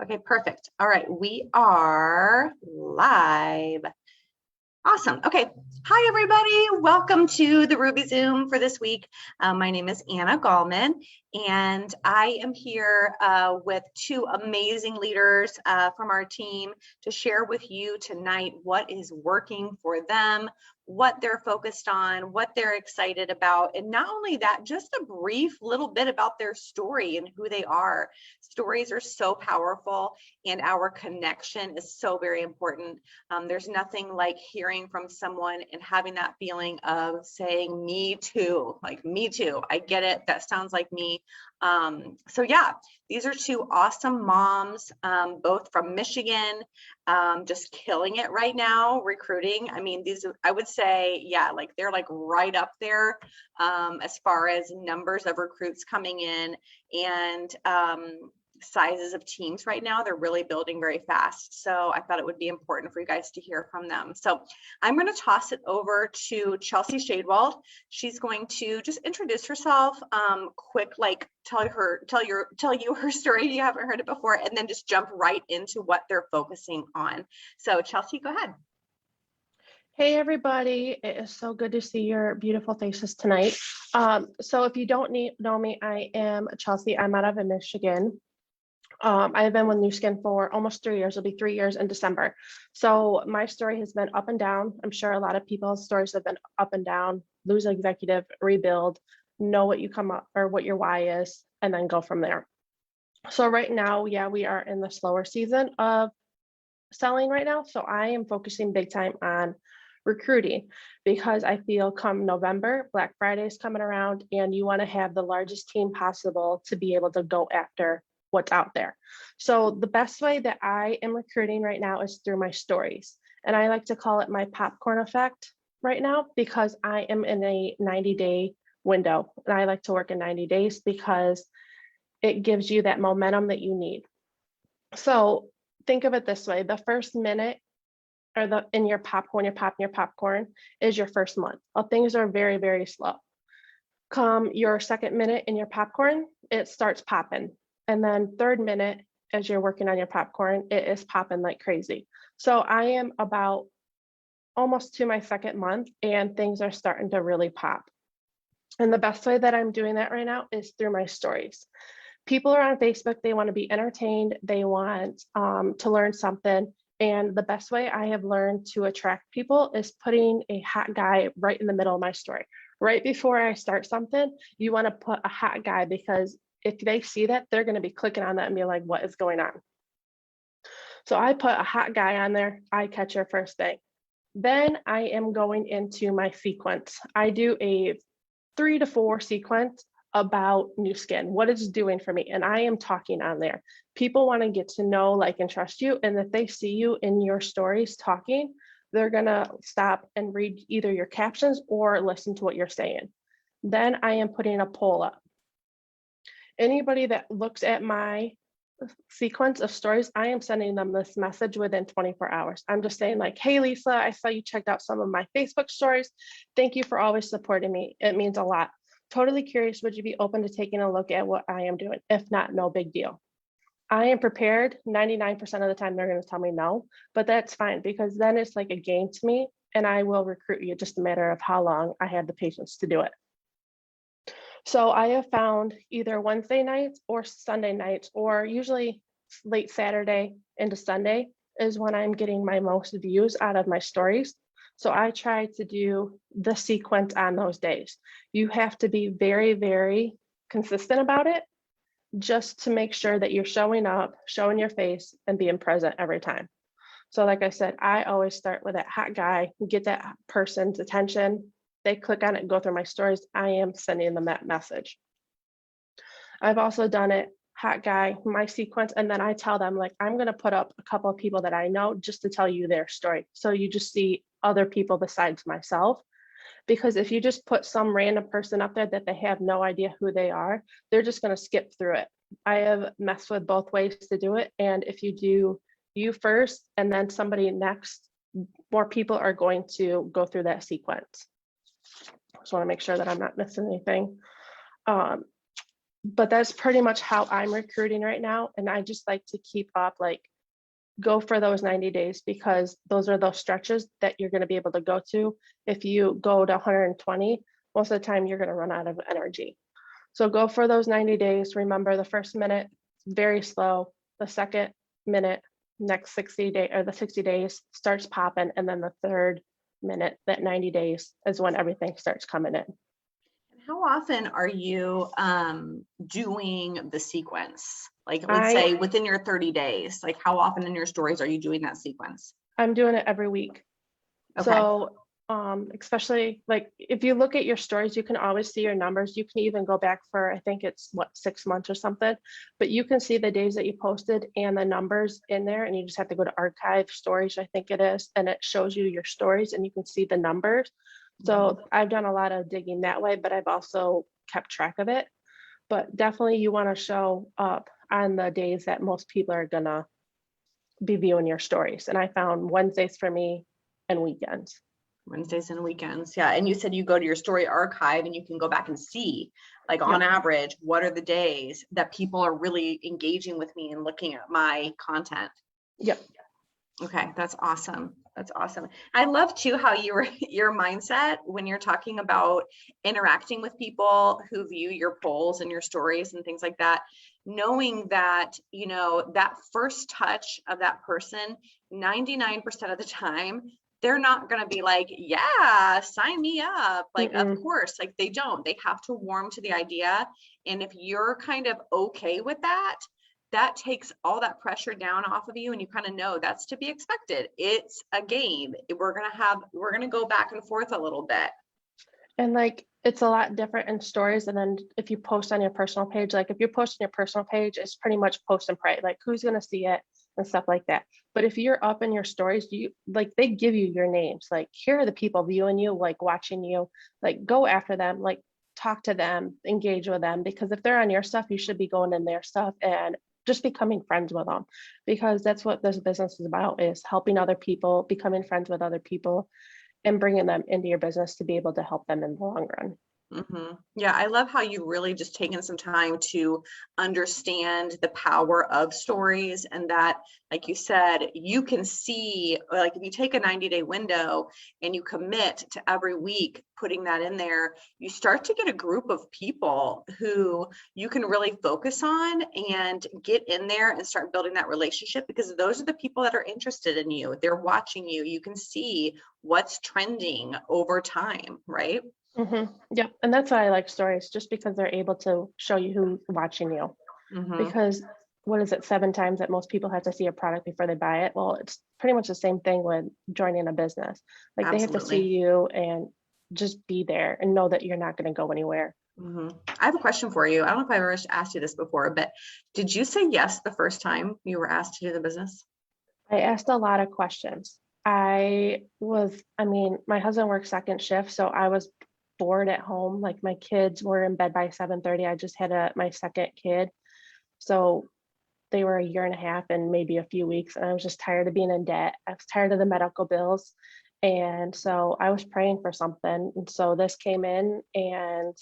Okay, perfect. All right, we are live. Awesome. Okay. Hi, everybody. Welcome to the Ruby Zoom for this week. My name is Anna Gallman, and I am here with two amazing leaders from our team to share with you tonight what is working for them, what they're focused on, what they're excited about, and not only that, just a brief little bit about their story and who they are. Stories are so powerful, and our connection is so very important. There's nothing like hearing from someone and having that feeling of saying, me too, like me too. I get it. That sounds like me. So yeah, these are two awesome moms, both from Michigan, just killing it right now, recruiting. I mean, these, I would say, yeah, like they're like right up there as far as numbers of recruits coming in and sizes of teams right now. They're really building very fast. So I thought it would be important for you guys to hear from them. So I'm going to toss it over to Chelsea Shadewald. She's going to just introduce herself, quick, like tell you her story if you haven't heard it before, and then just jump right into what they're focusing on. So Chelsea, go ahead. Hey everybody, it is so good to see your beautiful faces tonight. So if you don't know me, I am Chelsea. I'm out of Michigan. I've been with New Skin for almost 3 years. It'll be 3 years in December. So my story has been up and down. I'm sure a lot of people's stories have been up and down. Lose an executive, rebuild, know what you come up or what your why is, and then go from there. So right now, yeah, we are in the slower season of selling right now. So I am focusing big time on recruiting because I feel come November, Black Friday is coming around and you want to have the largest team possible to be able to go after what's out there. So the best way that I am recruiting right now is through my stories. And I like to call it my popcorn effect right now because I am in a 90-day window. And I like to work in 90 days because it gives you that momentum that you need. So think of it this way, the first minute or when you're popping your popcorn is your first month. Well, things are very, very slow. Come your second minute in your popcorn, it starts popping. And then third minute, as you're working on your popcorn, it is popping like crazy. So I am about almost to my second month and things are starting to really pop. And the best way that I'm doing that right now is through my stories. People are on Facebook, they want to be entertained, they want to learn something. And the best way I have learned to attract people is putting a hot guy right in the middle of my story. Right before I start something, you want to put a hot guy because if they see that, they're going to be clicking on that and be like, what is going on? So I put a hot guy on there, eye catcher first thing. Then I am going into my sequence. I do a 3 to 4 sequence about New Skin, what it's doing for me. And I am talking on there. People want to get to know, like, and trust you. And if they see you in your stories talking, they're going to stop and read either your captions or listen to what you're saying. Then I am putting a poll up. Anybody that looks at my sequence of stories, I am sending them this message within 24 hours. I'm just saying like, hey, Lisa, I saw you checked out some of my Facebook stories. Thank you for always supporting me. It means a lot. Totally curious, would you be open to taking a look at what I am doing? If not, no big deal. I am prepared. 99% of the time, they're going to tell me no, but that's fine because then it's like a game to me and I will recruit you, just a matter of how long I have the patience to do it. So I have found either Wednesday nights or Sunday nights, or usually late Saturday into Sunday is when I'm getting my most views out of my stories. So I try to do the sequence on those days. You have to be very, very consistent about it just to make sure that you're showing up, showing your face, and being present every time. So like I said, I always start with that hot guy, get that person's attention. They click on it and go through my stories. I am sending them that message. I've also done it, hot guy, my sequence, and then I tell them like, I'm gonna put up a couple of people that I know just to tell you their story. So you just see other people besides myself. Because if you just put some random person up there that they have no idea who they are, they're just gonna skip through it. I have messed with both ways to do it. And if you do you first and then somebody next, more people are going to go through that sequence. Just want to make sure that I'm not missing anything. but that's pretty much how I'm recruiting right now. And I just like to keep up, like go for those 90 days, because those are those stretches that you're going to be able to go to. If you go to 120, most of the time you're going to run out of energy. So go for those 90 days. Remember, the first minute, very slow. The second minute, next 60 day or the 60 days starts popping. And then the third minute, that 90 days is when everything starts coming in. How often are you doing the sequence? Like, let's say within your 30 days, like how often in your stories are you doing that sequence? I'm doing it every week. Okay. So especially like if you look at your stories, you can always see your numbers. You can even go back for, I think it's what, 6 months or something, but you can see the days that you posted and the numbers in there, and you just have to go to archive stories, I think it is, and it shows you your stories and you can see the numbers. So I've done a lot of digging that way, but I've also kept track of it. But definitely you want to show up on the days that most people are gonna be viewing your stories. And I found Wednesdays for me and weekends. Wednesdays and weekends. Yeah. And you said you go to your story archive and you can go back and see, like, on average, what are the days that people are really engaging with me and looking at my content. Yep. Okay. That's awesome. That's awesome. I love too how your mindset when you're talking about interacting with people who view your polls and your stories and things like that, knowing that, you know, that first touch of that person, 99% of the time, they're not going to be like, yeah, sign me up. Like, of course, like they don't. They have to warm to the idea. And if you're kind of okay with that, that takes all that pressure down off of you, and you kind of know that's to be expected. It's a game. We're going to go back and forth a little bit. And like, it's a lot different in stories. And then if you post on your personal page, like if you're posting your personal page, it's pretty much post and pray, like who's going to see it and stuff like that. But if you're up in your stories, you like, they give you your names, like here are the people viewing you, like watching you, like go after them, like talk to them, engage with them, because if they're on your stuff, you should be going in their stuff and just becoming friends with them, because that's what this business is about, is helping other people, becoming friends with other people and bringing them into your business to be able to help them in the long run. Yeah, I love how you really just taken some time to understand the power of stories, and that, like you said, you can see, like if you take a 90-day window and you commit to every week putting that in there, you start to get a group of people who you can really focus on and get in there and start building that relationship, because those are the people that are interested in you. They're watching you. You can see what's trending over time, right? Yeah, and that's why I like stories, just because they're able to show you who's watching you. Because what is it, 7 times that most people have to see a product before they buy it? Well, it's pretty much the same thing with joining a business. Like they have to see you and just be there and know that you're not going to go anywhere. I have a question for you. I don't know if I've ever asked you this before, but did you say yes the first time you were asked to do the business? I asked a lot of questions. My husband works second shift, so I was bored at home. Like my kids were in bed by 7:30. I just had my second kid. So they were 1.5 years and maybe a few weeks. And I was just tired of being in debt. I was tired of the medical bills. And so I was praying for something. And so this came in and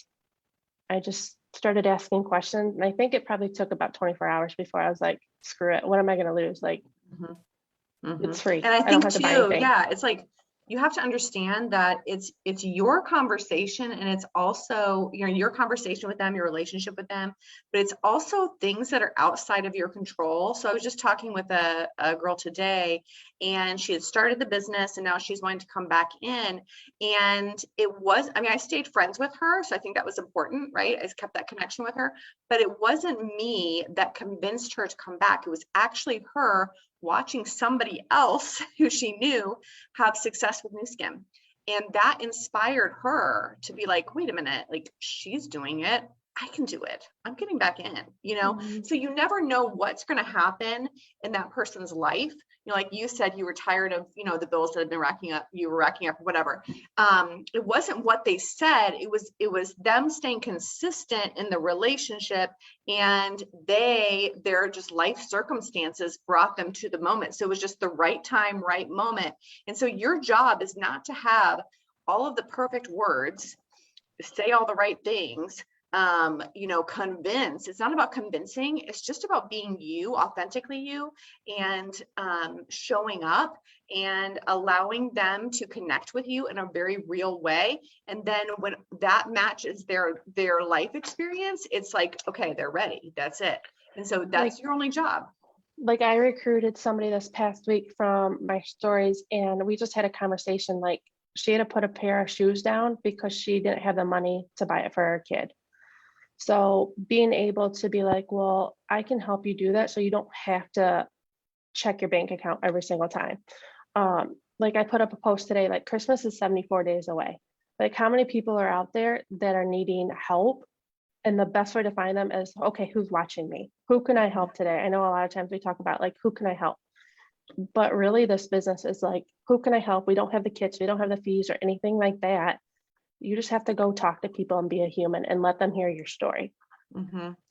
I just started asking questions. And I think it probably took about 24 hours before I was like, screw it. What am I going to lose? Like, it's free. And I think too, yeah, it's like, you have to understand that it's your conversation, and it's also, you know, your conversation with them, your relationship with them, but it's also things that are outside of your control. So I was just talking with a girl today, and she had started the business and now she's wanting to come back in. And I stayed friends with her. So I think that was important, right? I just kept that connection with her, but it wasn't me that convinced her to come back. It was actually her watching somebody else who she knew have success with Nu Skin. And that inspired her to be like, wait a minute, like she's doing it. I can do it. I'm getting back in, you know? So you never know what's going to happen in that person's life. You know, like you said, you were tired of, you know, the bills that have been racking up, you were racking up, whatever. It wasn't what they said. It was them staying consistent in the relationship, and their just life circumstances brought them to the moment. So it was just the right time, right moment. And so your job is not to have all of the perfect words, say all the right things, convince. It's not about convincing. It's just about being you, authentically you, and showing up and allowing them to connect with you in a very real way. And then when that matches their life experience, it's like, okay, they're ready. That's it. And so that's your only job. Like I recruited somebody this past week from my stories, and we just had a conversation. Like she had to put a pair of shoes down because she didn't have the money to buy it for her kid. So being able to be like, well, I can help you do that so you don't have to check your bank account every single time. Like I put up a post today, like Christmas is 74 days away. Like how many people are out there that are needing help? And the best way to find them is, okay, who's watching me? Who can I help today? I know a lot of times we talk about like, who can I help? But really this business is like, who can I help? We don't have the kits, we don't have the fees or anything like that. You just have to go talk to people and be a human and let them hear your story.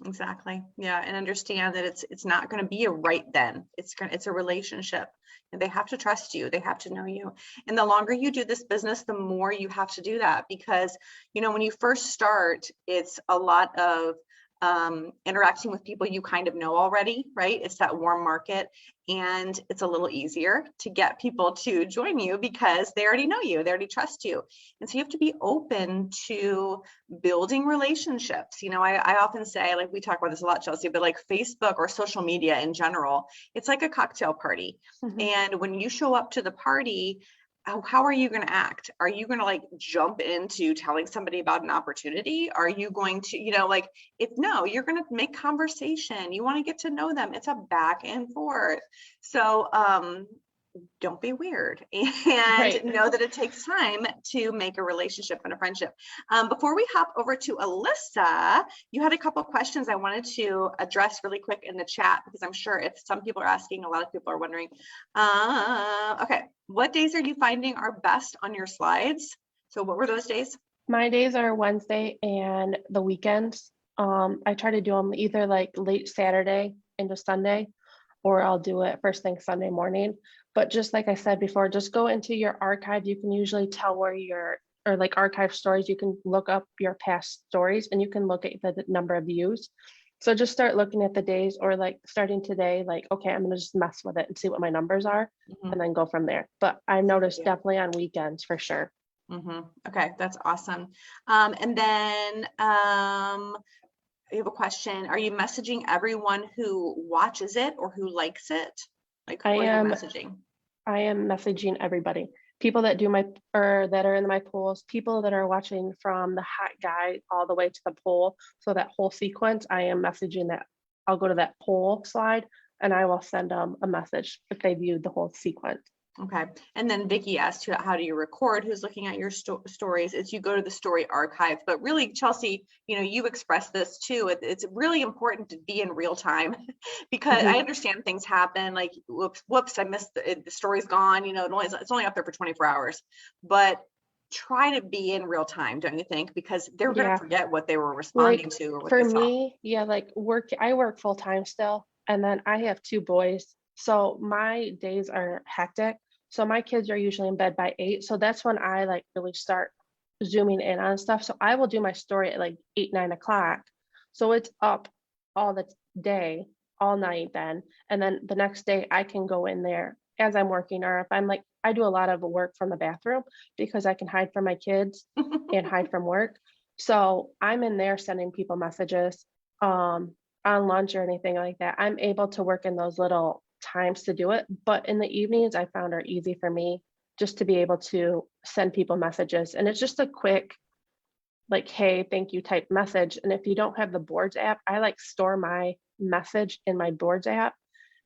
Exactly. Yeah. And understand that it's not going to be a right then. It's a relationship, and they have to trust you. They have to know you. And the longer you do this business, the more you have to do that, because, when you first start, it's a lot of interacting with people you kind of know already, right? It's that warm market, and it's a little easier to get people to join you because they already know you, they already trust you. And so you have to be open to building relationships. I often say, like we talk about this a lot, Chelsea, but like Facebook or social media in general, it's like a cocktail party. And when you show up to the party, how are you going to act? Are you going to like jump into telling somebody about an opportunity? Are you going to, no, you're going to make conversation. You want to get to know them. It's a back and forth. So, don't be weird, and know that it takes time to make a relationship and a friendship. Before we hop over to Alyssa, you had a couple of questions I wanted to address really quick in the chat, because I'm sure if some people are asking, a lot of people are wondering. Okay, what days are you finding are best on your slides? So what were those days? My days are Wednesday and the weekends. I try to do them either like late Saturday into Sunday, or I'll do it first thing Sunday morning. But just like I said before, just go into your archive. You can usually tell where or like archive stories, you can look up your past stories and you can look at the number of views. So just start looking at the days, or like starting today, like, okay, I'm gonna just mess with it and see what my numbers are and then go from there. But I noticed definitely on weekends for sure. Okay, that's awesome. And then I have a question. Are you messaging everyone who watches it or who likes it? Like, who are you messaging? I am messaging everybody. People that do that are in my polls, people that are watching from the hot guy all the way to the poll. So that whole sequence, I am messaging that. I'll go to that poll slide and I will send them a message if they viewed the whole sequence. Okay. And then Vicky asked, how do you record? Who's looking at your stories? It's you go to the story archive. But really, Chelsea, you expressed this too. It's really important to be in real time because I understand things happen. Like, whoops, I missed the story's gone. It's only up there for 24 hours. But try to be in real time, don't you think? Because they're going to forget what they were responding to. Or what for they me, I work full time still, and then I have 2 boys. So my days are hectic. So my kids are usually in bed by 8. So that's when I like really start zooming in on stuff. So I will do my story at like 8, 9 o'clock. So it's up all the day, all night then. And then the next day I can go in there as I'm working, or if I'm like, I do a lot of work from the bathroom because I can hide from my kids and hide from work. So I'm in there sending people messages on lunch or anything like that. I'm able to work in those little times to do it. But in the evenings, I found are easy for me just to be able to send people messages. And it's just a quick, like, hey, thank you type message. And if you don't have the boards app, I like store my message in my boards app.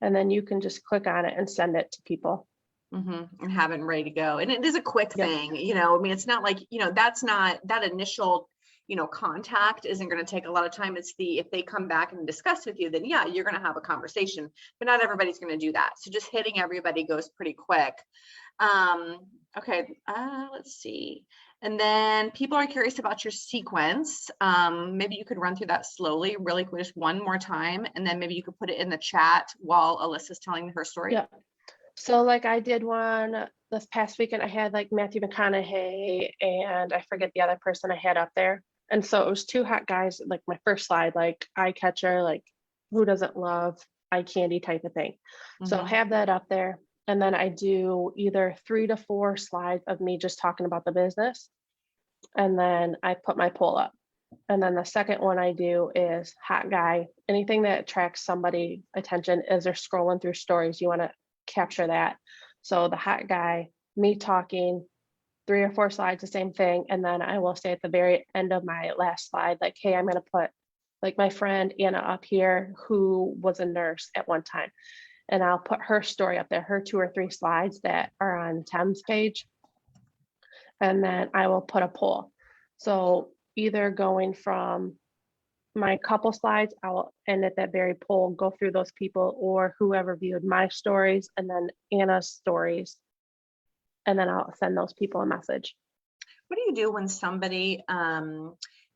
And then you can just click on it and send it to people. And have it ready to go. And it is a quick thing, it's not like, that's not that initial contact isn't going to take a lot of time. It's if they come back and discuss with you, then yeah, you're going to have a conversation, but not everybody's going to do that. So just hitting everybody goes pretty quick. Okay. Let's see. And then people are curious about your sequence. Maybe you could run through that slowly, really quick, just one more time. And then maybe you could put it in the chat while Alyssa's telling her story. Yeah. So like I did one this past weekend. I had like Matthew McConaughey and I forget the other person I had up there. And so it was two hot guys, like my first slide, like eye catcher, like who doesn't love eye candy type of thing. So Mhm. have that up there. And then I do either 3 to 4 slides of me just talking about the business. And then I put my poll up. And then the second one I do is hot guy. Anything that attracts somebody attention as they're scrolling through stories, you want to capture that. So the hot guy, me talking, 3 or 4 slides, the same thing. And then I will say at the very end of my last slide, like, hey, I'm going to put like my friend Anna up here, who was a nurse at one time. And I'll put her story up there, her 2 or 3 slides that are on TEMSS page. And then I will put a poll. So either going from my couple slides, I will end at that very poll, go through those people or whoever viewed my stories and then Anna's stories. And then I'll send those people a message. What do you do when somebody,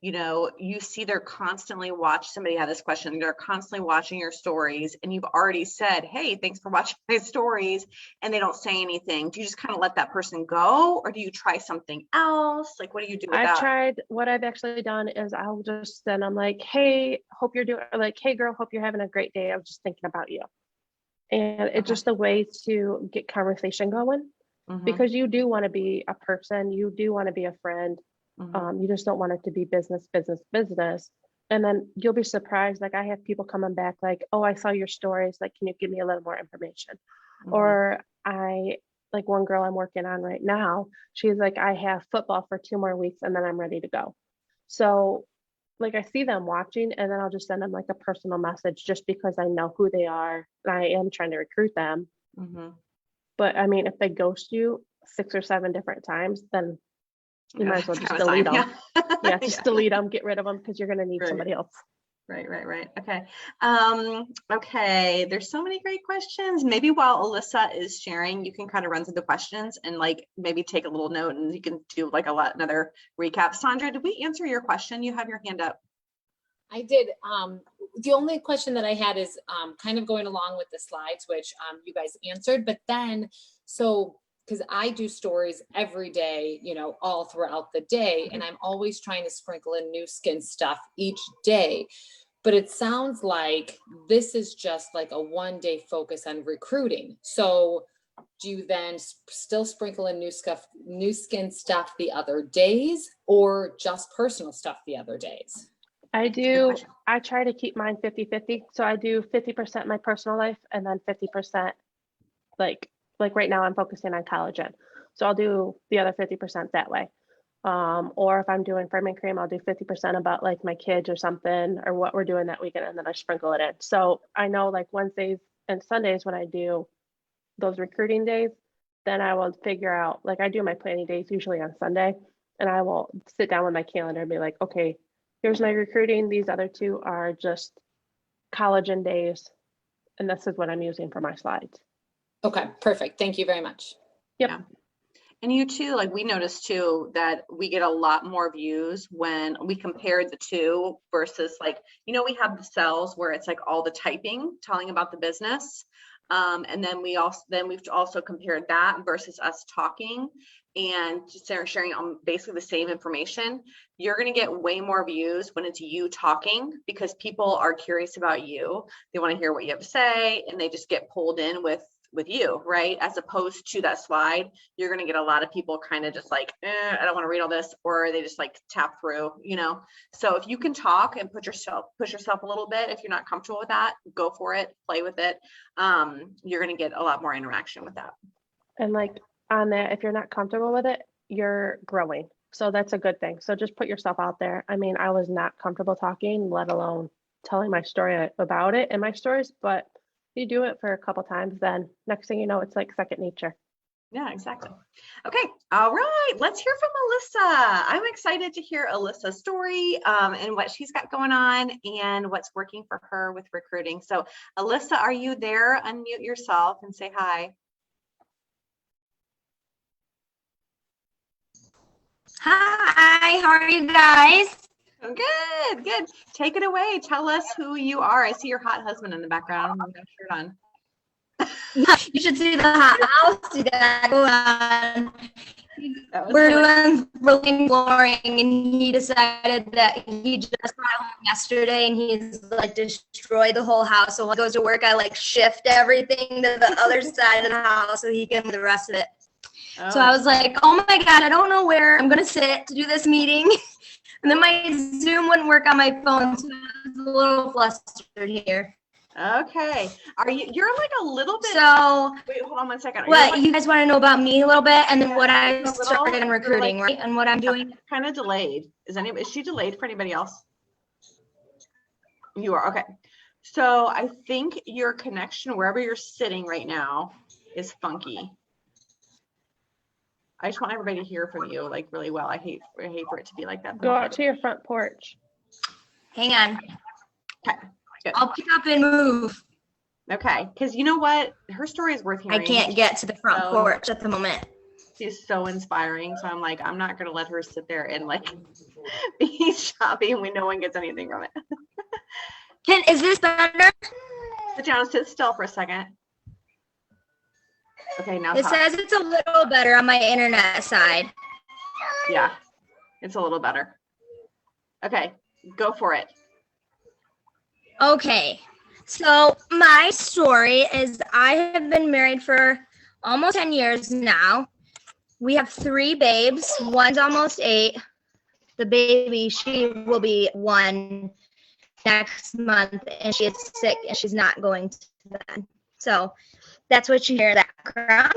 you know, you see they're constantly somebody had this question, they're constantly watching your stories and you've already said, hey, thanks for watching my stories, and they don't say anything. Do you just kind of let that person go, or do you try something else? Like, what do you do with that? What I've actually done is I'll just send them like, hey, hope you're doing, like, hey girl, hope you're having a great day. I was just thinking about you. And it's Okay. just a way to get conversation going. Mm-hmm. Because you do want to be a person, you do want to be a friend. Mm-hmm. You just don't want it to be business, business, business. And then you'll be surprised. Like I have people coming back like, oh, I saw your stories. Like, can you give me a little more information? Mm-hmm. Or like one girl I'm working on right now, she's like, I have football for 2 more weeks and then I'm ready to go. So like I see them watching and then I'll just send them like a personal message just because I know who they are. I am trying to recruit them. Mm-hmm. But I mean, if they ghost you 6 or 7 different times, then you might as well just delete them. Yeah, just delete them, get rid of them because you're going to need somebody else. Right. Okay. Okay. There's so many great questions. Maybe while Alyssa is sharing, you can kind of run through the questions and like maybe take a little note and you can do like another recap. Sandra, did we answer your question? You have your hand up. I did. The only question that I had is kind of going along with the slides, which you guys answered, but then, because I do stories every day, you know, all throughout the day, and I'm always trying to sprinkle in new skin stuff each day. But it sounds like this is just like a 1-day focus on recruiting. So do you then still sprinkle in new skin stuff the other days, or just personal stuff the other days? I try to keep mine 50-50. So I do 50% my personal life and then 50% like right now I'm focusing on collagen. So I'll do the other 50% that way. Or if I'm doing firming cream, I'll do 50% about like my kids or something or what we're doing that weekend and then I sprinkle it in. So I know like Wednesdays and Sundays when I do those recruiting days, then I will figure out, like I do my planning days usually on Sunday and I will sit down with my calendar and be like, okay, here's my recruiting. These other 2 are just collagen days. And this is what I'm using for my slides. Okay, perfect. Thank you very much. Yep. Yeah. And you too, like we noticed too, that we get a lot more views when we compared the 2 versus like, you know, we have the cells where it's like all the typing, telling about the business. And then we've also compared that versus us talking and just sharing basically the same information. You're going to get way more views when it's you talking because people are curious about you. They want to hear what you have to say and they just get pulled in with you, right? As opposed to that slide, you're going to get a lot of people kind of just like, I don't want to read all this, or they just like tap through, you know? So if you can talk and push yourself a little bit, if you're not comfortable with that, go for it, play with it. You're going to get a lot more interaction with that. And like on that, if you're not comfortable with it, you're growing. So that's a good thing. So just put yourself out there. I mean, I was not comfortable talking, let alone telling my story about it and my stories, but you do it for a couple times, then next thing you know, it's like second nature. Yeah, exactly. Okay. All right. Let's hear from Alyssa. I'm excited to hear Alyssa's story and what she's got going on and what's working for her with recruiting. So Alyssa, are you there? Unmute yourself and say hi. Hi, how are you guys? Good. Take it away. Tell us who you are. I see your hot husband in the background. With no shirt on. You should see the hot house you got going on. We're doing rolling flooring, and he decided that he just got home yesterday, and he's like destroyed the whole house. So when he goes to work, I like shift everything to the other side of the house so he can do the rest of it. Oh. So I was like, oh my God, I don't know where I'm gonna sit to do this meeting. And then my Zoom wouldn't work on my phone, so I was a little flustered here. Okay. You're like a little bit. So Wait, hold on one second. what you guys want to know about me a little bit, and then Yeah, what I a little, started in recruiting, right? And what I'm doing. Kind of delayed. Is she delayed for anybody else? You are, okay. So I think your connection wherever you're sitting right now is funky. I just want everybody to hear from you like really well. I hate for it to be like that. Go out to your front porch. Hang on. Okay. Good. I'll pick up and move. Okay, because you know what? Her story is worth hearing. I can't get to the front porch at the moment. She's so inspiring. So I'm like, I'm not going to let her sit there and like be shoppy and no one gets anything from it. Is this better? Sit down, sit still for a second. Okay, now it says it's a little better on my internet side. Yeah, it's a little better. Okay, go for it. Okay, so my story is I have been married for almost 10 years now. We have 3 babes. One's almost 8. The baby, she will be 1 next month, and she is sick, and she's not going to bed. So that's what you hear in the background.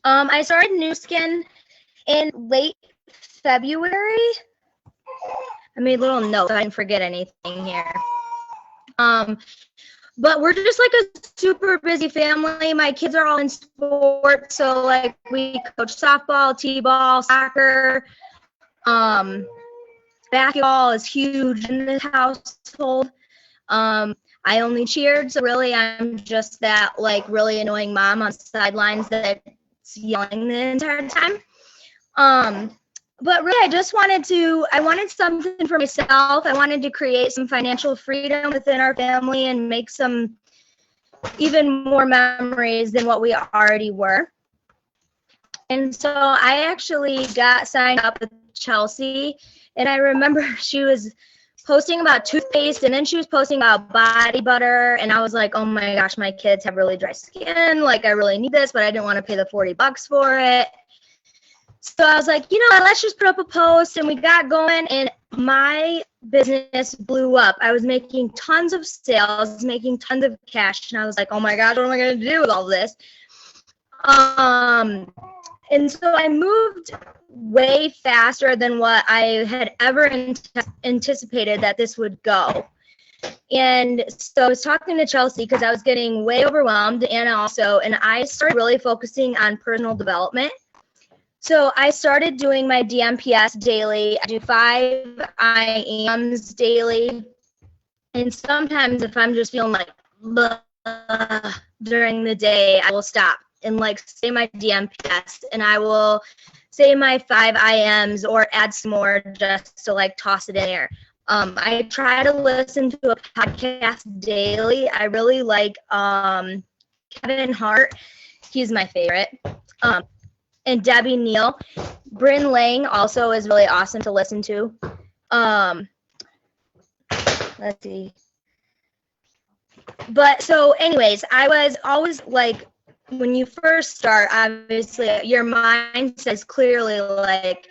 I started New Skin in late February. I made little notes so I didn't forget anything here. But we're just like a super busy family. My kids are all in sports, so like we coach softball, t-ball, soccer. Basketball is huge in the household. I only cheered, so really I'm just that like really annoying mom on the sidelines that's yelling the entire time. But really I wanted something for myself. I wanted to create some financial freedom within our family and make some even more memories than what we already were. And so I actually got signed up with Chelsea, and I remember she was posting about toothpaste, and then she was posting about body butter, and I was like, oh my gosh, my kids have really dry skin, like I really need this, but I didn't want to pay the $40 for it. So I was like, you know what, let's just put up a post, and we got going, and my business blew up. I was making tons of sales, making tons of cash, and I was like, oh my gosh, what am I going to do with all this? And so I moved way faster than what I had ever anticipated that this would go. And so I was talking to Chelsea because I was getting way overwhelmed, and I started really focusing on personal development. So I started doing my DMPS daily. I do 5 IAMs daily. And sometimes if I'm just feeling like during the day, I will stop and like say my DMPS, and I will say my 5 IMs or add some more just to like toss it in there. I try to listen to a podcast daily. I really like Kevin Hart. He's my favorite. And Debbie Neal. Bryn Lang also is really awesome to listen to. Let's see. But so anyways, I was always like, when you first start, obviously your mind says clearly like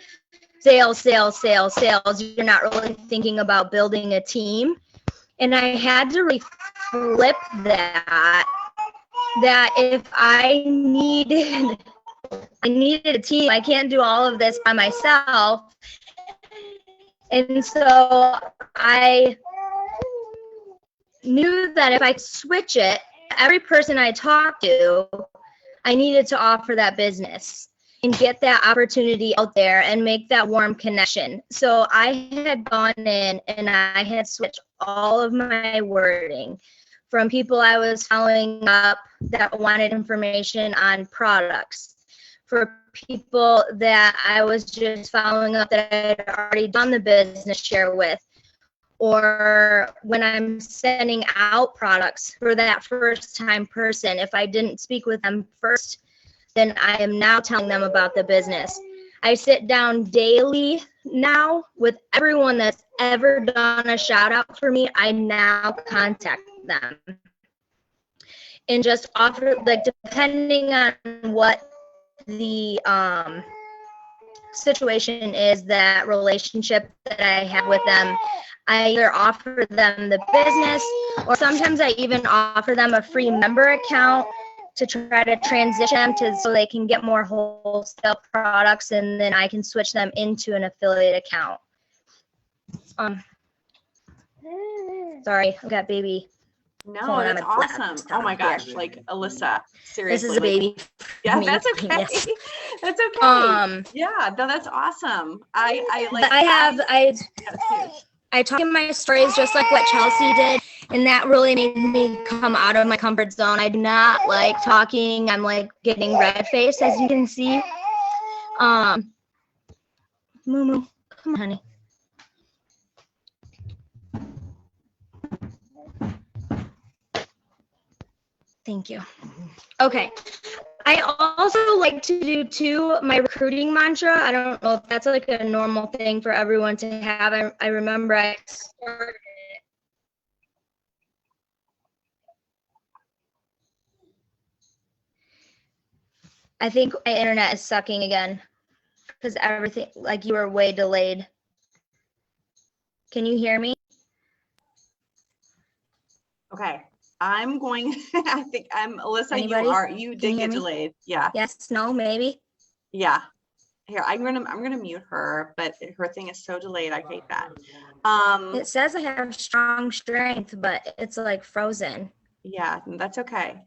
sales, sales, sales, sales. You're not really thinking about building a team. And I had to really flip that if I needed a team, I can't do all of this by myself. And so I knew that if I switch it, every person I talked to, I needed to offer that business and get that opportunity out there and make that warm connection. So I had gone in and I had switched all of my wording from people I was following up that wanted information on products, for people that I was just following up that I had already done the business share with, or when I'm sending out products for that first time person, if I didn't speak with them first, then I am now telling them about the business. I sit down daily now with everyone that's ever done a shout out for me. I now contact them and just offer, like, depending on what the situation is, that relationship that I have with them, I either offer them the business, or sometimes I even offer them a free member account to try to transition them to, so they can get more wholesale products, and then I can switch them into an affiliate account. Sorry, I've got baby. No, Pulling on that's my awesome. laptop Oh my here. gosh, like Alyssa, seriously. This is a like, baby. yeah, me that's playing okay. this. That's okay. Yeah, no, that's awesome. I like. I talk in my stories just like what Chelsea did, and that really made me come out of my comfort zone. I do not like talking. I'm like getting red faced, as you can see. Moo, come on, honey. Thank you. Okay. I also like to do too my recruiting mantra. I don't know if that's like a normal thing for everyone to have. I remember I started it. I think my internet is sucking again because everything, like, you were way delayed. Can you hear me? Okay, I'm going. I think Alyssa. Anybody? You Can did you hear get me? delayed. Yeah. Yes, no, maybe. Yeah. Here, I'm gonna mute her, but her thing is so delayed. I hate that. It says I have strong strength, but it's like frozen. Yeah, that's okay.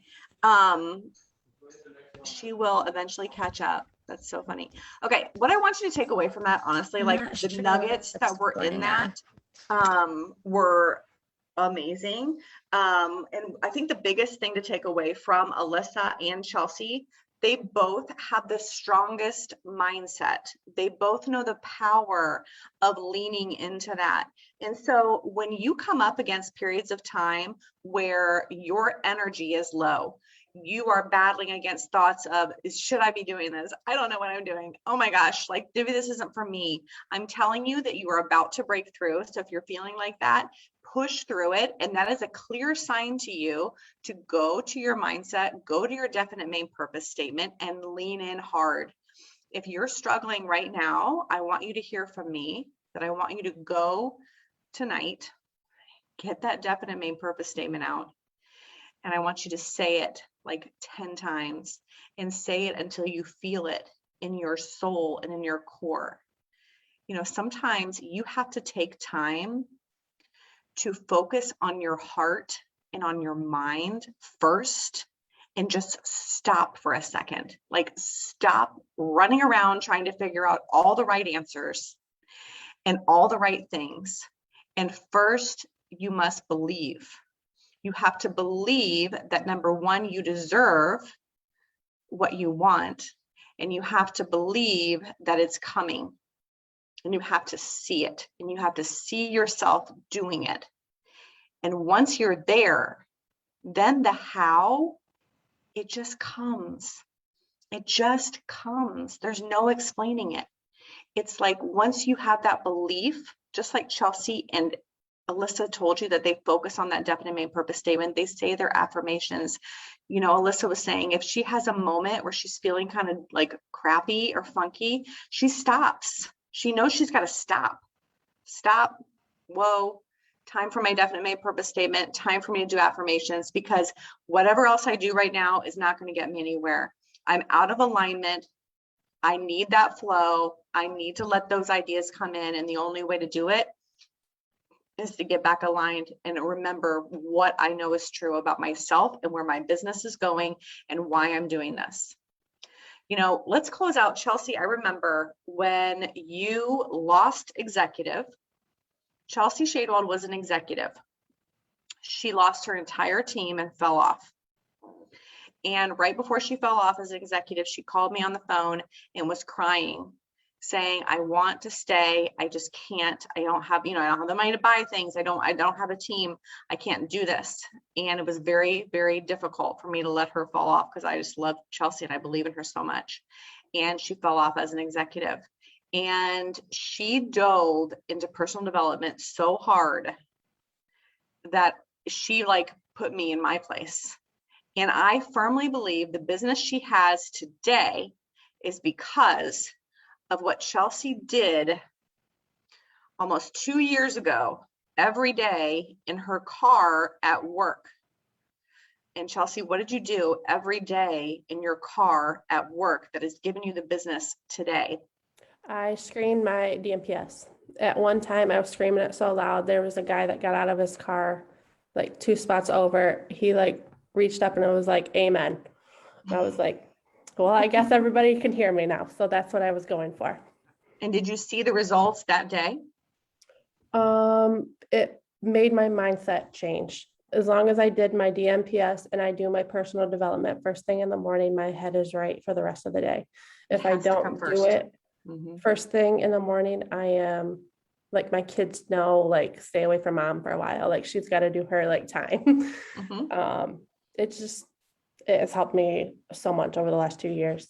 She will eventually catch up. That's so funny. Okay, what I want you to take away from that, honestly, I'm like not the sure nuggets that what's were in going on. that were amazing. And I think the biggest thing to take away from Alyssa and Chelsea, they both have the strongest mindset. They both know the power of leaning into that. And so when you come up against periods of time where your energy is low, you are battling against thoughts of, should I be doing this? I don't know what I'm doing. Oh my gosh, like maybe this isn't for me. I'm telling you that you are about to break through. So if you're feeling like that, push through it. And that is a clear sign to you to go to your mindset, go to your definite main purpose statement, and lean in hard. If you're struggling right now, I want you to hear from me that I want you to go tonight, get that definite main purpose statement out. And I want you to say it like 10 times, and say it until you feel it in your soul and in your core. You know, sometimes you have to take time to focus on your heart and on your mind first, and just stop for a second. Like, stop running around trying to figure out all the right answers and all the right things. And first, you must believe. You have to believe that, number one, you deserve what you want, and you have to believe that it's coming, and you have to see it, and you have to see yourself doing it. And once you're there, then the how, it just comes. It just comes. There's no explaining it. It's like once you have that belief, just like Chelsea and Alyssa told you that they focus on that definite main purpose statement, they say their affirmations. You know, Alyssa was saying if she has a moment where she's feeling kind of like crappy or funky, she stops. She knows she's got to stop. Stop. Whoa. Time for my definite main purpose statement. Time for me to do affirmations, because whatever else I do right now is not going to get me anywhere. I'm out of alignment. I need that flow. I need to let those ideas come in. And the only way to do it is to get back aligned and remember what I know is true about myself and where my business is going and why I'm doing this. You know, let's close out. Chelsea, I remember when you lost executive. Chelsea Shadewald was an executive. She lost her entire team and fell off. And right before she fell off as an executive, she called me on the phone and was crying, saying, I want to stay. I just can't. I don't have the money to buy things. I don't have a team. I can't do this. And it was very, very difficult for me to let her fall off because I just love Chelsea and I believe in her so much. And she fell off as an executive. And she dove into personal development so hard that she like put me in my place. And I firmly believe the business she has today is because of what Chelsea did almost 2 years ago, every day in her car at work. And Chelsea, what did you do every day in your car at work that has given you the business today? I screamed my DMPS. At one time, I was screaming it so loud. There was a guy that got out of his car, like 2 spots over. He like reached up and it was like, amen. And I was like, well, I guess everybody can hear me now. So that's what I was going for. And did you see the results that day? It made my mindset change. As long as I did my DMPS and I do my personal development first thing in the morning, my head is right for the rest of the day. If I don't do it first thing in the morning, I am like, my kids know, like, stay away from mom for a while. Like, she's got to do her like time. It has helped me so much over the last 2 years.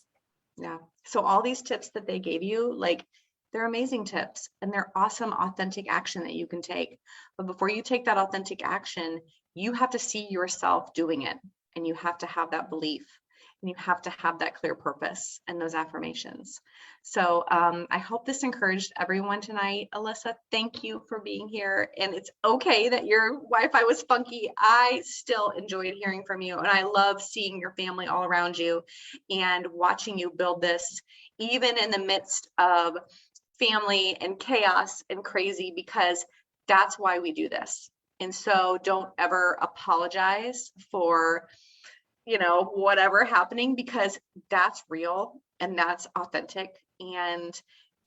Yeah. So all these tips that they gave you, like, they're amazing tips and they're awesome, authentic action that you can take. But before you take that authentic action, you have to see yourself doing it, and you have to have that belief, and you have to have that clear purpose and those affirmations. So I hope this encouraged everyone tonight. Alyssa, thank you for being here. And it's okay that your Wi-Fi was funky. I still enjoyed hearing from you, and I love seeing your family all around you and watching you build this, even in the midst of family and chaos and crazy, because that's why we do this. And so don't ever apologize for, whatever happening, because that's real and that's authentic. And,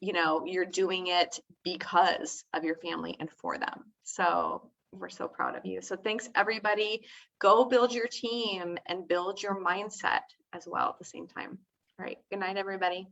you're doing it because of your family and for them. So we're so proud of you. So thanks, everybody. Go build your team and build your mindset as well at the same time. All right. Good night, everybody.